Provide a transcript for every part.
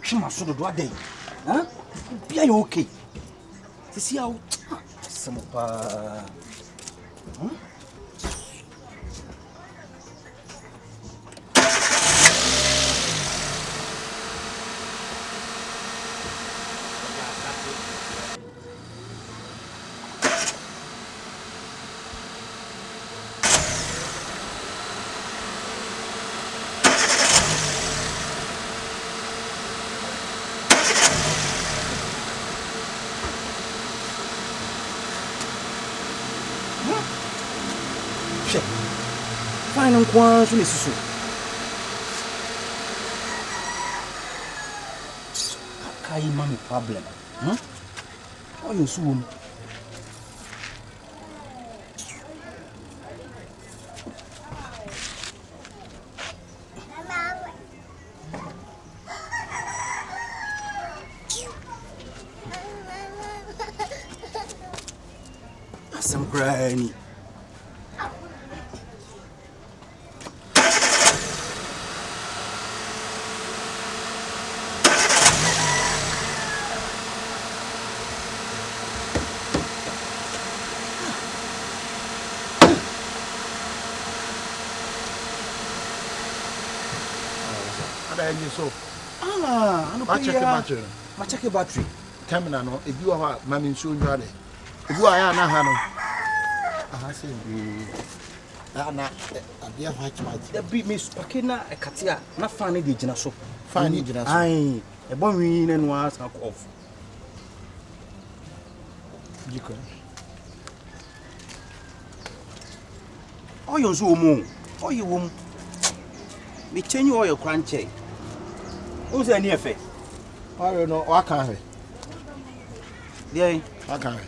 twema so do ade ha bia you okay sisi a some pa fine on kwa so nesusu kai man problem oh you so some granny so ma check battery terminal no ebi wa ha ma me nso nware ebi wa ya na ha no aha se na abia white white the beat me spakina e katia na fan ne de gina so fan ne gina so ai e bon wi na no asa off jiko oyo zo mu oyo wom me change oil crunch o se ni efe oyo no waka he dey waka he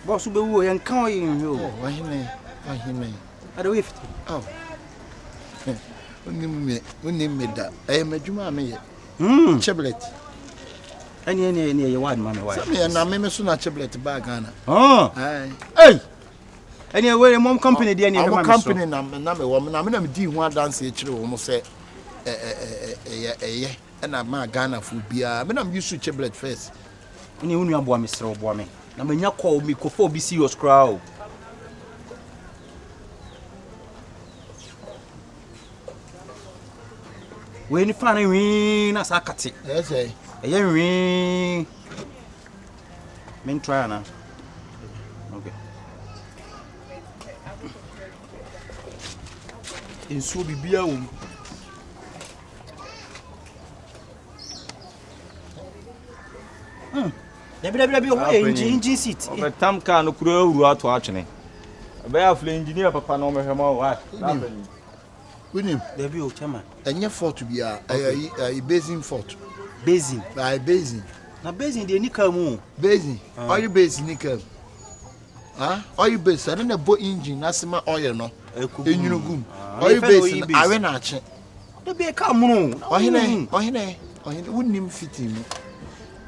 boss be wo yen kan oyo nyo oh wahine ada we 50 oh Unim me da e madwuma me ye chiblet any ye wad man why some na me so na chiblet bag Ghana hey any we mom company dey any my company na me wo na me di ho dance e kire wo mo se na ma Ghana fu bia me na me use chiblet first ni unu abo me sere obo me na manya call me ko for be serious crowd we ni fan wi na sakate yes eh wi men try na okay inso bibia wo Debi o engine seat. O tam car no kuro huru ato atwene. Be afle engineer papa no mehema wa. Winim. Debi o chama. Enye fort bia basin fort. Basin. By basin. Na basin de nika mu. Basin. Oil basin nika. Oil basin na bo engine na sema oil no. Enyunugum. Oil basin awe na ache. Debi e ka mu no. Ohene wonim fitting no.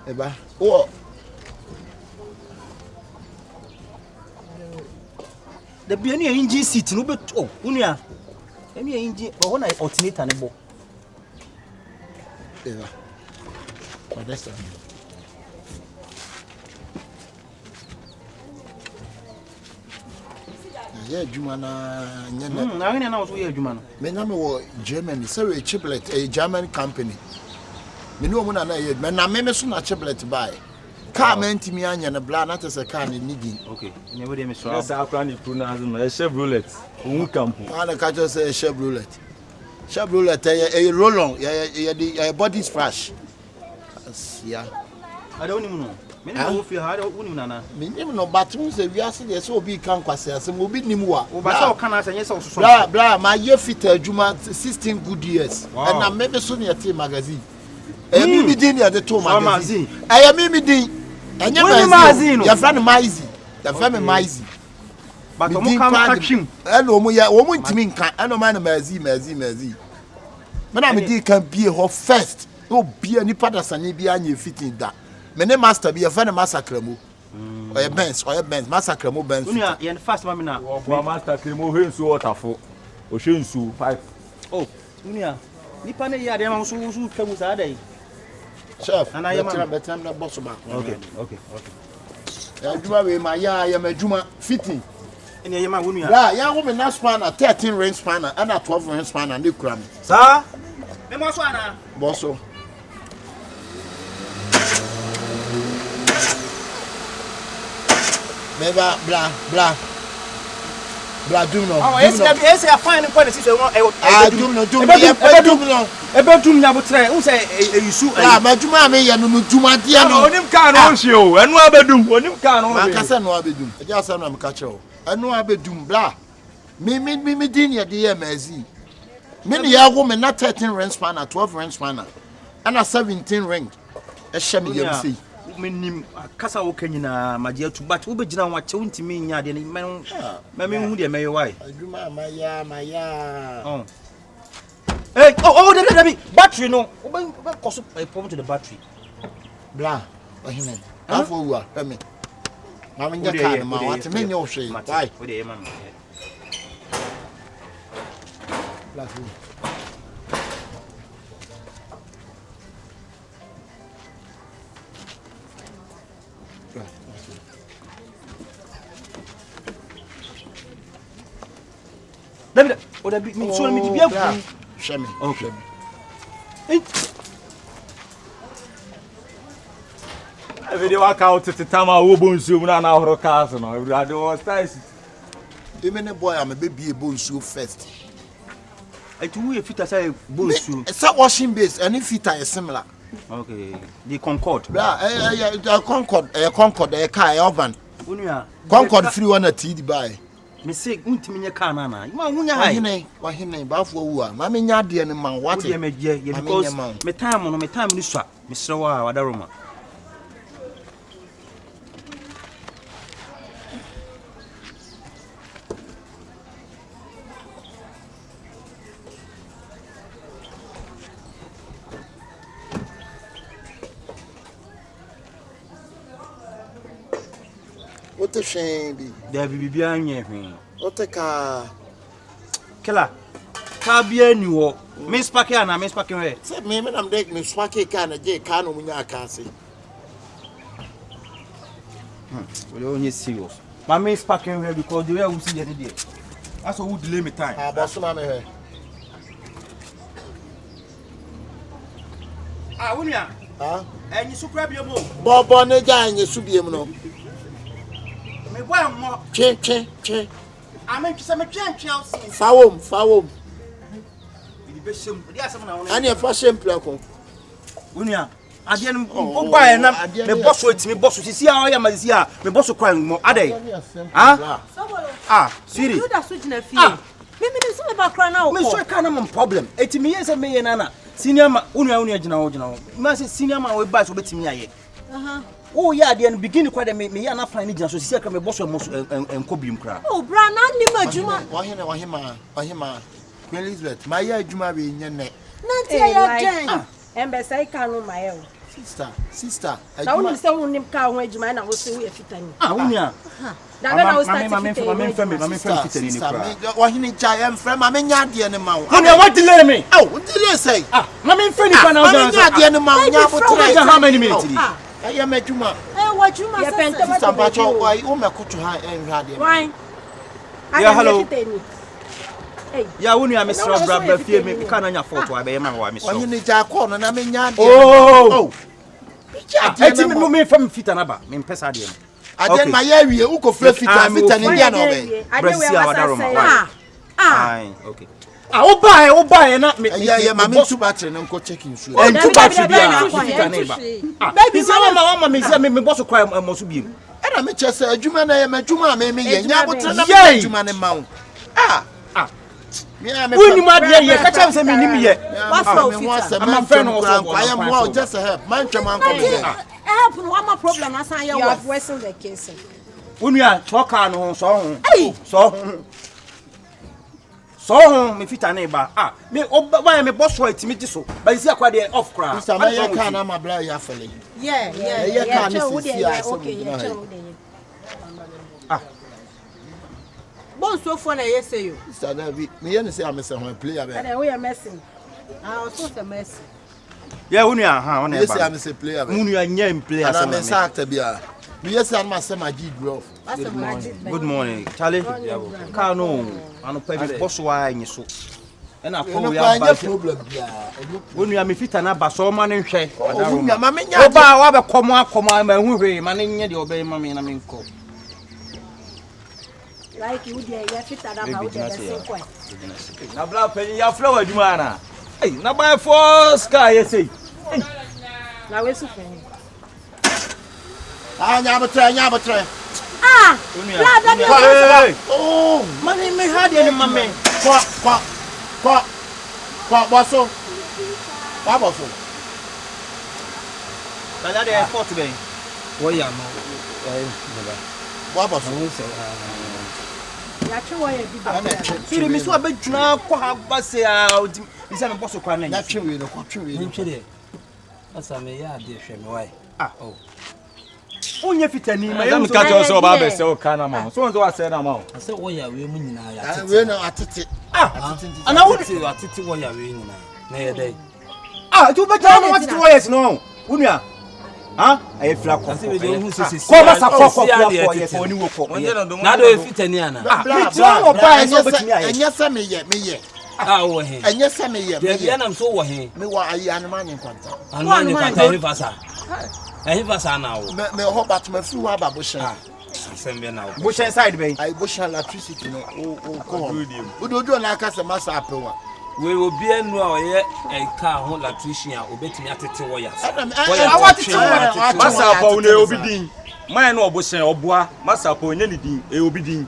Eba. Oh. The biani engine seat no be oh unia. Emi engine but when I alternator ne bo. Eba. What that's that? Yeah, Juma na nyene. Na we na wo so ye adwuma no. Me na me wo Germany, say we chiplet, a German company. Me no mo na ye, me na me so na chiplet buy. Car man timi anya na bla na tese car ne nidi. Okay. Ne we dey me so. Yes, akra ni pronounce no Chevrolet. Owu campo. Ana ka just say Chevrolet. Chevrolet e roll on, ya body splash. Yeah. I don't even know. Me na wo fi ha, uni na. Me nim no bathroom say we ase dey say obi kan kwase ase mo obi nim wa. Wo ba say o kana ase nyesa so. Bla ma ye fit adwuma 16 good years. And na me so na yete magazine. Mimi din ya de to magazine. Mimi din. Enye magazine. Ya friend Maizi. Ya friend Maizi. But o mo kan twim. Eno mo ya, wo mo ntimi nkan. Eno man Maizi. Me na me di kan bie ho first. O bie ni pada sanye bia anya fitting da. Me ne master bi ya friend massacre mo. Oye Benz massacre mo Benz. Unia ye first ma me na. Wa massacre mo he nsu waterfo. O she nsu 5. Oh, unia. Nipa ne ya de ma so twamu sa dai. Chef, and I am better na boss back. Okay. Adwuma we ma ya madwuma fitting. Any yama wonu ya. La, ya woman na spanner 13 range spanner and a 12 range spanner dey kram. Sir, me mo so ana. Bosso. Meba bla dum no. Oh, yes, I find in point situation. Dum no. Ebedum nya botre. Who say you su. La, madwuma me ya no dwuma dia no. Onim ka no hwe o. Enu abedum. Onim ka no. Ma kasa no abedum. Eja asa no am ka kire o. Enu abedum bla. Me din ya de ya mazi. Me ne ya go me na 13 ring spanner, 12 ring spanner. And a 17 ring. E hye me yam sei. Menim kasa wo kanyina magia tu but wo begina wa che wontimi nya de me hu de me why adwuma maya oh the battery no wo cost a problem to the battery bla ohine afọ wu a me ma me nya ka ma wat me nya o hwe why wo de man bla David, o da me so me bia ku shame okay Video workout to tama wo bonsu mu na na horo cars no. Everybody was nice. Even a boy am a baby bonsu first. It we fit as a bonsu. Start washing base and if it is similar. Okay, the Concord. Bla Concord a car oven. Unia Concord free one at TD buy. Me say untimi nya car na na. Ma hunya hai. Wahine ba fo wu a. Ma me nya de ne man what. Wo de me je because me time ni swa. Me sere wa wadaroma. What the shame be? There be bibia anye hwe. What the car? Kela. Ka bia ni wo. Miss Pake na Miss Pake we. Say me am dey me swake car na je car no munya aka se. We only serious. My Miss Pake we because the way we see the day. That's who delay me time. Ah, boss ma me he. Ah, unia. Ah? Enyi sukra bia mo. Bobo ne ja enyi su biem no. Me boy mo. Che. Amen twese me twentwe awse. Fawom. Bi be shem. Di asem na won. Ani e fa shem plako. Unia. Ade no o bae na me bosso etimi bosso sisi a o ya mazisi a me bosso kwan mo ade. Ah? Sobolo. Ah, siri. You da so gina fie. Me se me ba kra na o. Me so ka na mo problem. Etimi ye se me ye na na. Senior ma unia gina wo. Ma se senior ma we ba so betimi aye. Oh yeah, the beginning kwade me ya na fine gina so sisi aka me bosso mo enko bium kra. Oh bra na ni majuma. Wahima. Queen Elizabeth, my ya adwuma we nya ne. Na ti ya den. Embe sai ka no ma ye. Sister. Na woni se won nim ka ho adwuma na wo se wo fitani. Ah, unia. Da be na wo start fitani ni kra. Wahini cha em frem ma me nya de ne ma wo. Unia what delay me? Oh, delay say. Ah, na me fani kwa na wo. Ma nya de ne ma wo nya botre. How many minutes? Ya me adwuma. Wajuma ya penta sister bacho why o me koto ha enhwa de. Why? Yeah, hello. Hey. Yeah, when you are Mr. Brother, fear me, can I afford to obey my wife? When you need a corner, and I mean, oh, I didn't me from fit and about me Pesadian. I did my area, who could flip it and Indian obey. Okay. I'll buy and not me. Yeah, mammy, two battery and go checking. And two battery be a neighbor. Baby, my mamma, me boss cry must be. And I'm just a Juma, I am a Juma, maybe a Yaman and Mount. When you might be here, catch us a minute yet. I'm a friend of I am well, just a help. Man, help one more problem as I have wrestled the case. When you are talking on so me fit a neighbor. Me why me boss right me so. But you see quite the off crowd. Mr. Mayor can am a blah ya fele. Yeah. Bon so for na yes you. Mr. David, me say I'm a player. And we are messing. I was so messy. Yeah, unia Yes, I'm a player. Unia nyem player. And I'm a actor bia. Yes, I'm a semi-G bro. Good morning. Charlie. Kano. Ano pe boss wa anyi so. E na ko we aba. Problem bia. Unia me fita na ba so ma ne hwe. Unia ma me nya. Oba wa be komo ma hu hwe ma ne nye de obe ma me na me nko. Like you dey ya fita na ba o dey say kwa. Na bla penyi ya flower aduma na. Hey, na buy for sky you say. Na we su fen. Nya betre. Ah! Hey. Oh, money me had any mama. Kwa boso. Kwa boso. Tala de effort be. Wo ya no. Kwa boso. Ya twa ya bi ba. Firi mi so abedwuna kwa ha base a mi se me boso kwa na. Ya twe no kwa twe no. Ntwe de. Asa me ya de hwe me wai. Ah. Oh. Onye fitani ma Dem ka jo so ba be se o kana ma. So nzo wa se na ma. Asa wo ya we mu nyina ya tete. We no atete. Ana wo atete wo ya we nyina. Na ye dai. Tu be tell me what to yes no. Unua. Ha? Aye fla ko. Asa we de hu sisi. Ko ba sa ko yes oni wo ko. Na do e fitani ana. Bla bla bla. Enya se me ye. Wo he. Enya se me ye. De bia nam so wo he. Me wa ayi anuma nyi kwanta. Anuma nyi kwanta he fasa. Eh fasa na wo. Me ho bat me fi wa ba bo shen. Sembe na wo. Bo shen side be. Ayi bo shen electricity no o ko. Udodo na aka se masa ape wa. We obi anu a oye eka ho electrician obetumi atete wo ya. Masa pa une obi din. Man no oboshen oboa. Masa pa onye ni din e obi din.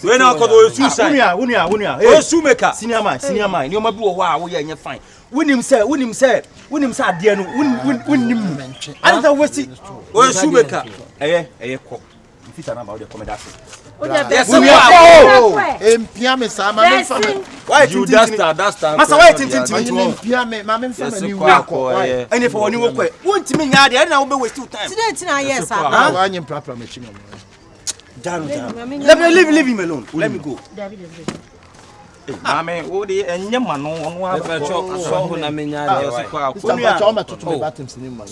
We na kodo esu sai. Unia. O su maker. Senior man. Ni o ma bi wo ho a wo ye nye fine. Wonim say ade no wonim. Ani ta wesi. O su maker. Eye ko. Fita na ba wo de come that. Yes, Empia me sa ma me fa. Why you that's Masa why tintin empia me ma me fa ni wo ko. Any for oni wo ko. Wontimi nya ade na wo be waste time. Today na yes sir. Wa nyim prapra me chi me. Let me leave him alone. Let me go. Mame, o de enye ma no ono a Be so ho na menya de wa. Mr. Choma tutu me batem sini ma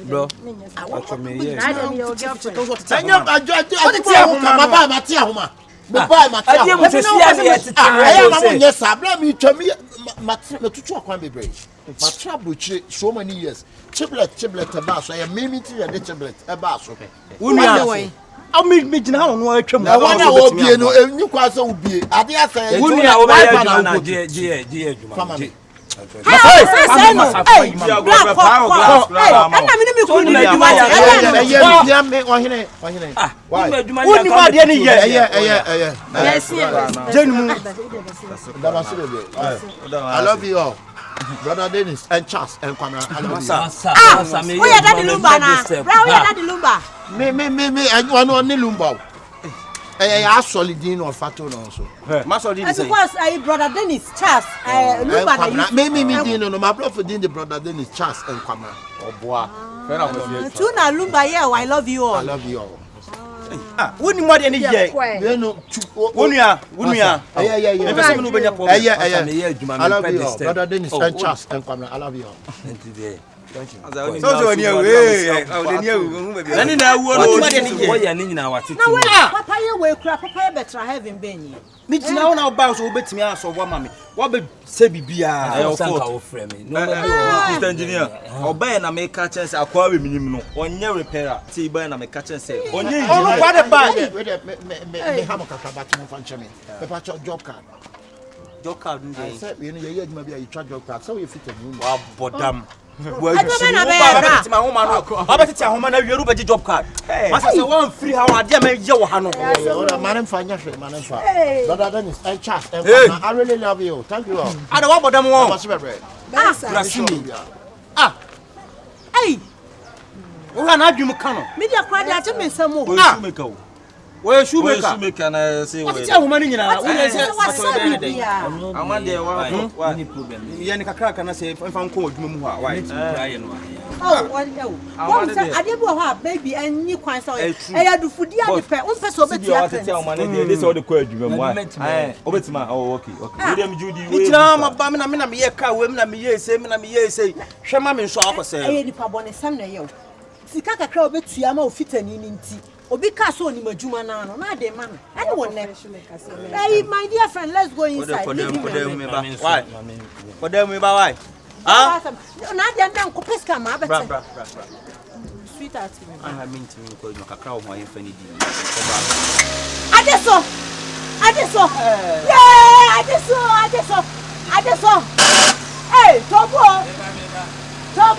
Bro. Acho me ye. Anya ajo ma ba ma ti ahoma. Me ba ma ti ahoma. Ade mu se sia ne yetete. Aya ma mo nye sa bla mi twa me tutu akwan bebre. Ma tra bochire so many years. Chiblet e ba so ya mimi ti ya de chiblet e ba so. Unia. I me gina ho no atwam. Na wana wo bie no enyi kwa so wo bie. Ade asa ya. Unia wo be adwuma na je adwuma. Hey, no. Hey, I love you all. Brother Dennis and Charles and Kwamra. I love you. We are daddy Lumba now. We are daddy Lumba. Me, and one only Lumba. I solid din or fato also. Because I brother Dennis, Charles, Lumba. Me din no my brother din the brother Dennis, Charles and Kwamra. Oh boy. Tuna Lumba here, I love you all. I love you all. Woni mo de ne ye. We no Wonua. Yeah. Me pese me no benya problem. I love you all. Brother Dennis and Charles and Kwamra. I love you all. So ni we. O ni awu be. Nani na awu no. Wo ya ni nyina watete. Na we papa ye we kura papa ye betra heaven benyi. Me gina wo na oba so obetimi aso wo ma me. Wo be se bibia. I sanka wo frɛ me. No Mr. Engineer. Oba na me ka chance akwa we minim no. Onye repairer. Ti ba na me ka chance. Onye Oh, no, what about me ham kaka bat mo fan cheme. Me pa job card. Job card I ndey. said we no ye adwuma bia you try job card. So we fit am. Wa bodam. Wa Adwuma na be bra. ma homa no. Ba tete homa na wieru be job card. Masa se wan free ha wa de ma ye wo ha no. Man fa nya hwe, man fa. Brother Dennis, I Charles, I really love you. Thank you all. Ada wa bodam wo. Hey, Wo ha na adwum ka no. media crowd ate me samo. O su make o. we shoemaker shoemaker na say we ti ahoma ni nyina we say ama de wa any problem ye ni kakra na say fa nko adwuma mu ha why ade bi ho baby anyi kwan so e ya dufudi ade pe on person obeti atete ahoma na de say o de ko adwuma mu obetima okay we dem judi we itina ma ba me na me ye ka we me na me ye say hwe ma me nso akose e nipa bone sem na ye sika kakra obetua ma ofitani ni nti obi ka so ni madwuma na no na de ma no ene wonne hey my dear friend let's go inside why why ah na de ndan ko peska ma abete sweetheart I mean to me ko no kakra o mo ye fani di adeso yeah adeso hey tobo Onia.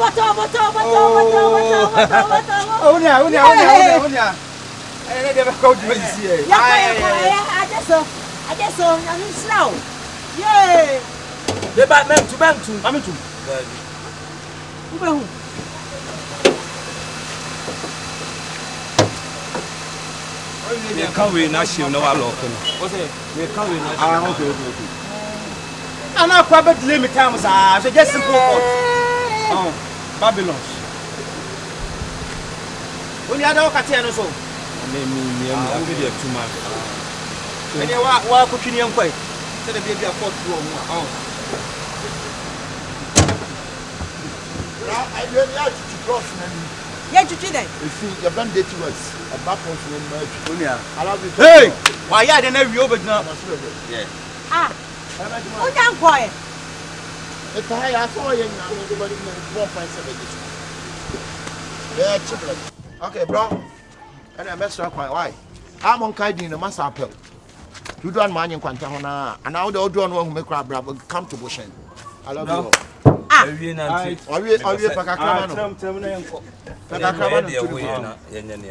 I never called you here. I just saw I'm slow. Yeah. The Batman to bank to. I'm to. We can't win a shield no alone. What's it? We can't win a shield. Okay. I'm not quite limit time, so just simple. Oh, Babylon. When you had a catena so. I'll be there 2 months. When you walk cooking young quite. Said the baby a 4 oh. I really like to cross me. Yeah, you did it. If you have done dirty words, a back on the I love you. Hey! Why are they never over now? Yeah. Ah. Oh, young boy. If I saw you, nobody knows 1.7. Yeah, children. Okay, bro. And I messed up quite why. I'm on Kaidi in the mass apple. You don't mind in Quantana, and now the old one who make crab come to Bushen. I love you. Ah, Are you Pacacramano?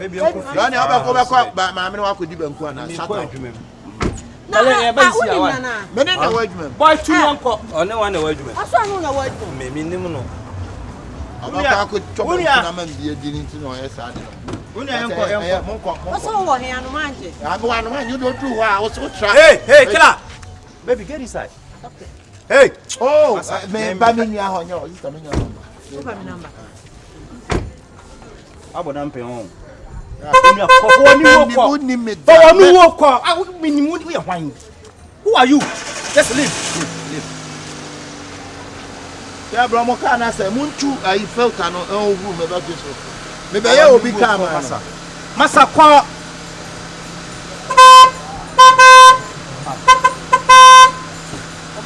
Maybe you go back, but my man could even go and shut up. Many no word, Boy, 2 uncle. Oh, no one word. I saw no word. Maybe no. I could chop and be a dealing to know yes, I What's all here on Monday? I'm one, you don't do I was so try. Hey, killer. Baby, get inside. Hey. Oh, man, Baminia on your Number. Abonampe on. Who are you? Just leave. Yeah, Bramokana said, Muntu, I felt an old room about this. Maybe I will become Massa Qua.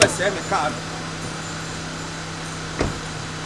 Send me card.